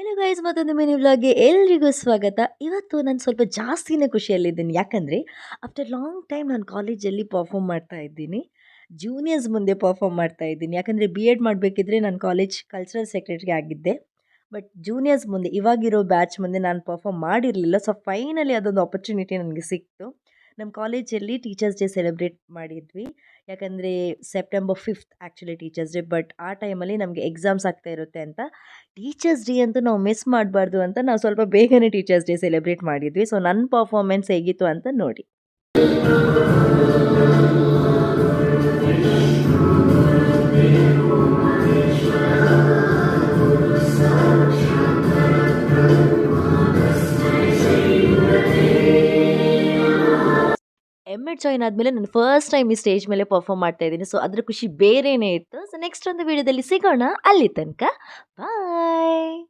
Hello guys, ಮತ್ತೊಂದು mini ವ್ಲಾಗ್ಗೆ ಎಲ್ರಿಗೂ ಸ್ವಾಗತ. ಇವತ್ತು ನಾನು ಸ್ವಲ್ಪ ಜಾಸ್ತಿನೇ ಖುಷಿಯಲ್ಲಿದ್ದೀನಿ. ಯಾಕಂದರೆ ಆಫ್ಟರ್ ಲಾಂಗ್ ಟೈಮ್ ನಾನು ಕಾಲೇಜಲ್ಲಿ ಪರ್ಫಾರ್ಮ್ ಮಾಡ್ತಾ ಇದ್ದೀನಿ. ಜೂನಿಯರ್ಸ್ ಮುಂದೆ ಪರ್ಫಾರ್ಮ್ ಮಾಡ್ತಾ ಇದ್ದೀನಿ. ಯಾಕಂದರೆ ಬಿ ಎಡ್ ಮಾಡಬೇಕಿದ್ರೆ ನಾನು ಕಾಲೇಜ್ ಕಲ್ಚರಲ್ ಸೆಕ್ರೆಟರಿ ಆಗಿದ್ದೆ. ಬಟ್ ಜೂನಿಯರ್ಸ್ ಮುಂದೆ, ಇವಾಗಿರೋ ಬ್ಯಾಚ್ ಮುಂದೆ ನಾನು ಪರ್ಫಾರ್ಮ್ ಮಾಡಿರಲಿಲ್ಲ. ಸೊ ಫೈನಲಿ ಅದೊಂದು ಆಪರ್ಚುನಿಟಿ ನನಗೆ ಸಿಕ್ತು. ನಮ್ಮ ಕಾಲೇಜಲ್ಲಿ ಟೀಚರ್ಸ್ ಡೇ ಸೆಲೆಬ್ರೇಟ್ ಮಾಡಿದ್ವಿ. ಯಾಕಂದರೆ September 5th actually teachers day. But ಆ ಟೈಮಲ್ಲಿ ನಮಗೆ ಎಕ್ಸಾಮ್ಸ್ ಆಗ್ತಾ ಇರುತ್ತೆ ಅಂತ ಟೀಚರ್ಸ್ ಡೇ ಅಂತೂ ನಾವು ಮಿಸ್ ಮಾಡಬಾರ್ದು ಅಂತ ನಾವು ಸ್ವಲ್ಪ ಬೇಗನೆ ಟೀಚರ್ಸ್ ಡೇ ಸೆಲೆಬ್ರೇಟ್ ಮಾಡಿದ್ವಿ. ಸೊ ನನ್ನ ಪರ್ಫಾರ್ಮೆನ್ಸ್ ಹೇಗಿತ್ತು ಅಂತ ನೋಡಿ. ಎಮ್.ಎಡ್ ಜಾಯ್ನ್ ಆದಮೇಲೆ ನಾನು ಫಸ್ಟ್ ಟೈಮ್ ಈ ಸ್ಟೇಜ್ ಮೇಲೆ ಪರ್ಫಾರ್ಮ್ ಮಾಡ್ತಾ ಇದ್ದೀನಿ. ಸೊ ಅದರ ಖುಷಿ ಬೇರೆಯೇ ಇತ್ತು. ಸೊ ನೆಕ್ಸ್ಟ್ ಒಂದು ವಿಡಿಯೋದಲ್ಲಿ ಸಿಗೋಣ. ಅಲ್ಲಿ ತನಕ ಬಾಯ್.